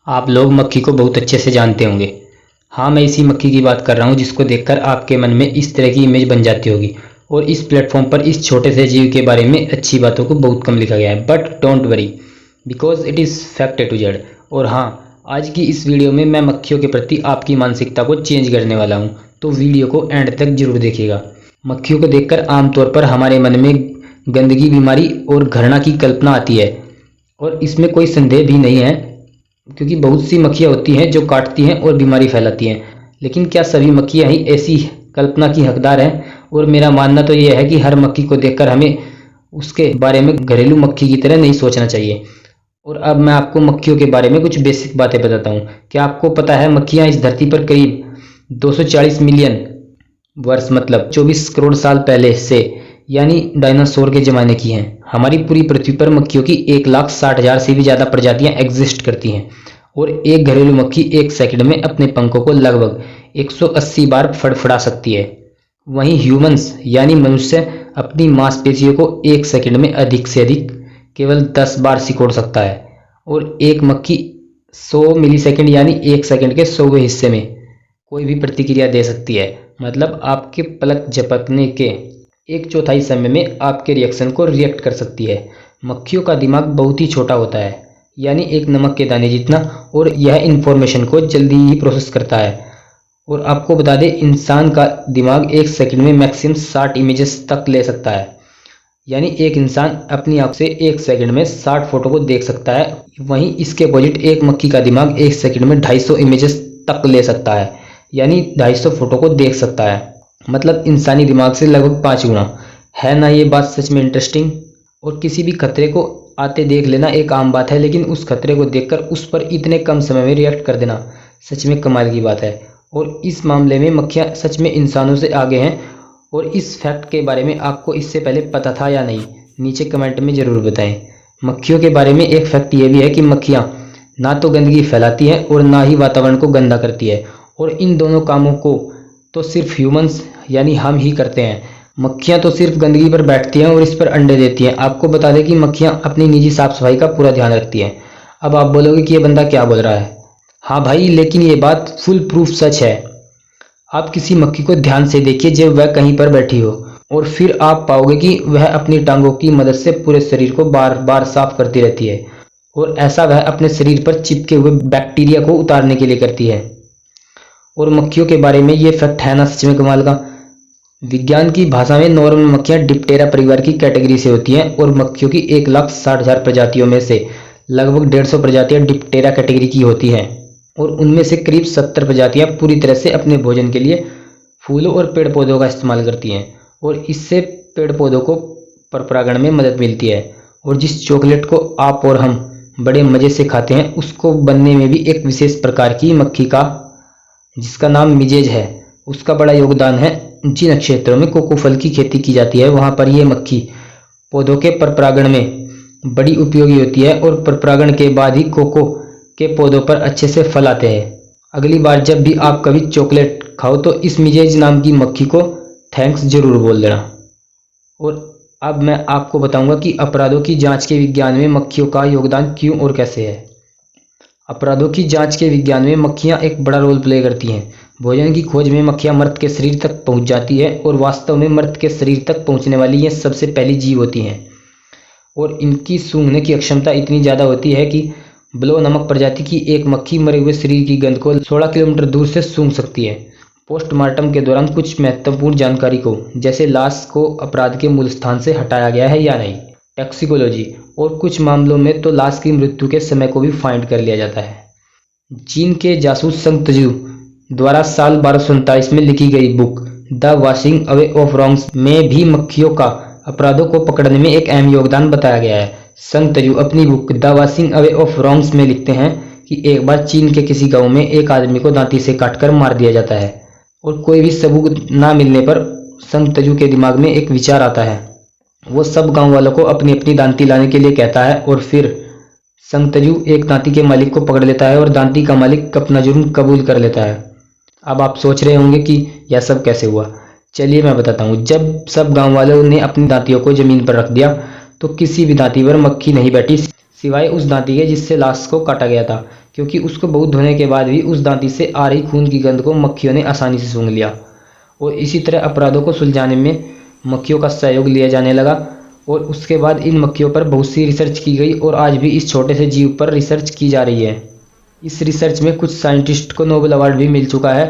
आप लोग मक्खी को बहुत अच्छे से जानते होंगे। हाँ, मैं इसी मक्खी की बात कर रहा हूँ जिसको देखकर आपके मन में इस तरह की इमेज बन जाती होगी। और इस प्लेटफॉर्म पर इस छोटे से जीव के बारे में अच्छी बातों को बहुत कम लिखा गया है, but don't worry because it is fact to Z. और हाँ, आज की इस वीडियो में मैं मक्खियों के प्रति आपकी मानसिकता को चेंज करने वाला हूँ, तो वीडियो को एंड तक जरूर देखिएगा। मक्खियों को देखकर आमतौर पर हमारे मन में गंदगी, बीमारी और घृणा की कल्पना आती है, और इसमें कोई संदेह भी नहीं है क्योंकि बहुत सी मक्खियाँ होती हैं जो काटती हैं और बीमारी फैलाती हैं। लेकिन क्या सभी मक्खियाँ ही ऐसी कल्पना की हकदार हैं? और मेरा मानना तो यह है कि हर मक्खी को देखकर हमें उसके बारे में घरेलू मक्खी की तरह नहीं सोचना चाहिए। और अब मैं आपको मक्खियों के बारे में कुछ बेसिक बातें बताता हूँ। क्या आपको पता है मक्खियाँ इस धरती पर करीब 240 मिलियन वर्ष मतलब 24 करोड़ साल पहले से, यानी डायनासोर के ज़माने की हैं। हमारी पूरी पृथ्वी पर मक्खियों की 1,60,000 से भी ज़्यादा प्रजातियां एग्जिस्ट करती हैं, और एक घरेलू मक्खी एक सेकंड में अपने पंखों को लगभग 180 बार फड़फड़ा सकती है। वहीं ह्यूमंस यानी मनुष्य अपनी मांसपेशियों को एक सेकंड में अधिक से अधिक केवल 10 बार सिकोड़ सकता है, और एक मक्खी 100 मिलीसेकंड यानी एक सेकंड के 100वें हिस्से में कोई भी प्रतिक्रिया दे सकती है। मतलब आपके पलक झपकने के एक चौथाई समय में आपके रिएक्शन को रिएक्ट कर सकती है। मक्खियों का दिमाग बहुत ही छोटा होता है, यानी एक नमक के दाने जितना, और यह इंफॉर्मेशन को जल्दी ही प्रोसेस करता है। और आपको बता दें, इंसान का दिमाग एक सेकंड में मैक्सिमम 60 इमेजेस तक ले सकता है, यानी एक इंसान अपनी आंख से एक सेकंड में 60 फोटो को देख सकता है। वहीं इसके अपोजिट एक मक्खी का दिमाग एक सेकंड में 250 इमेजेस तक ले सकता है, यानी 250 फोटो को देख सकता है। मतलब इंसानी दिमाग से लगभग 5 गुना। है ना ये बात सच में इंटरेस्टिंग? और किसी भी खतरे को आते देख लेना एक आम बात है, लेकिन उस खतरे को देखकर उस पर इतने कम समय में रिएक्ट कर देना सच में कमाल की बात है। और इस मामले में मक्खियाँ सच में इंसानों से आगे हैं। और इस फैक्ट के बारे में आपको इससे पहले पता था या नहीं, नीचे कमेंट में ज़रूर बताएं। मक्खियों के बारे में एक फैक्ट ये भी है कि मक्खियाँ ना तो गंदगी फैलाती हैं और ना ही वातावरण को गंदा करती है, और इन दोनों कामों को तो सिर्फ ह्यूमंस यानी हम ही करते हैं। मक्खियाँ तो सिर्फ गंदगी पर बैठती हैं और इस पर अंडे देती हैं। आपको बता दें कि मक्खियाँ अपनी निजी साफ सफाई का पूरा ध्यान रखती हैं। अब आप बोलोगे कि ये बंदा क्या बोल रहा है। हाँ भाई, लेकिन ये बात फुल प्रूफ सच है। आप किसी मक्खी को ध्यान से देखिए जब वह कहीं पर बैठी हो, और फिर आप पाओगे कि वह अपनी टांगों की मदद से पूरे शरीर को बार बार साफ करती रहती है, और ऐसा वह अपने शरीर पर चिपके हुए बैक्टीरिया को उतारने के लिए करती है। और मक्खियों के बारे में ये फैक्ट है ना सच में कमाल का। विज्ञान की भाषा में नॉर्मल मक्खियाँ डिप्टेरा परिवार की कैटेगरी से होती हैं, और मक्खियों की 1,60,000 प्रजातियों में से लगभग 150 प्रजातियाँ डिप्टेरा कैटेगरी की होती हैं, और उनमें से करीब 70 प्रजातियाँ पूरी तरह से अपने भोजन के लिए फूलों और पेड़ पौधों का इस्तेमाल करती हैं, और इससे पेड़ पौधों को परपरागण में मदद मिलती है। और जिस चॉकलेट को आप और हम बड़े मज़े से खाते हैं, उसको बनने में भी एक विशेष प्रकार की मक्खी का, जिसका नाम मिजेज है, उसका बड़ा योगदान है। जिन क्षेत्रों में कोको फल की खेती की जाती है, वहाँ पर ये मक्खी पौधों के परपरागण में बड़ी उपयोगी होती है, और परपरागण के बाद ही कोको के पौधों पर अच्छे से फल आते हैं। अगली बार जब भी आप कभी चॉकलेट खाओ तो इस मिजेज नाम की मक्खी को थैंक्स जरूर बोल देना। और अब मैं आपको बताऊंगा कि अपराधों की जांच के विज्ञान में मक्खियों का योगदान क्यों और कैसे है। अपराधों की जांच के विज्ञान में मक्खियां एक बड़ा रोल प्ले करती हैं। भोजन की खोज में मक्खियां मर्द के शरीर तक पहुंच जाती है, और वास्तव में मर्द के शरीर तक पहुंचने वाली ये सबसे पहली जीव होती हैं। और इनकी सूंघने की क्षमता इतनी ज़्यादा होती है कि ब्लो नामक प्रजाति की एक मक्खी मरे हुए शरीर की गंध को 16 किलोमीटर दूर से सूंघ सकती है। पोस्टमार्टम के दौरान कुछ महत्वपूर्ण जानकारी को, जैसे लाश को अपराध के मूल स्थान से हटाया गया है या नहीं, टैक्सिकोलॉजी, और कुछ मामलों में तो लाश की मृत्यु के समय को भी फाइंड कर लिया जाता है। चीन के जासूस संग तजू द्वारा साल 1247 में लिखी गई book the washing away of wrongs में भी मक्खियों का अपराधों को पकड़ने में एक अहम योगदान बताया गया है। संग तजू अपनी book the washing away of wrongs में लिखते हैं कि एक बार चीन के किसी गांव में एक आदमी को दांती से काटकर मार दिया जाता है, और कोई भी सबूत ना मिलने पर संग तजू के दिमाग में एक विचार आता है। वो सब गांव वालों को अपनी अपनी दांती लाने के लिए कहता है, और फिर संग तजू एक दांती के मालिक को पकड़ लेता है और दांती का मालिक अपना जुर्म कबूल कर लेता है। अब आप सोच रहे होंगे कि यह सब कैसे हुआ। चलिए मैं बताता हूँ। जब सब गांव वालों ने अपनी दांतियों को जमीन पर रख दिया तो किसी भी दांती पर मक्खी नहीं बैठी सिवाय उस दांती के जिससे लाश को काटा गया था, क्योंकि उसको बहुत धोने के बाद भी उस दांती से आ रही खून की गंध को मक्खियों ने आसानी से सूंघ लिया और इसी तरह अपराधों को सुलझाने में मक्खियों का सहयोग लिया जाने लगा। और उसके बाद इन मक्खियों पर बहुत सी रिसर्च की गई और आज भी इस छोटे से जीव पर रिसर्च की जा रही है। इस रिसर्च में कुछ साइंटिस्ट को नोबेल अवार्ड भी मिल चुका है।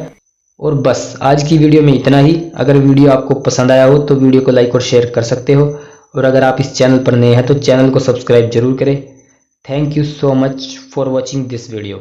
और बस आज की वीडियो में इतना ही। अगर वीडियो आपको पसंद आया हो तो वीडियो को लाइक और शेयर कर सकते हो, और अगर आप इस चैनल पर नए हैं तो चैनल को सब्सक्राइब जरूर करें। Thank you so much for watching this video.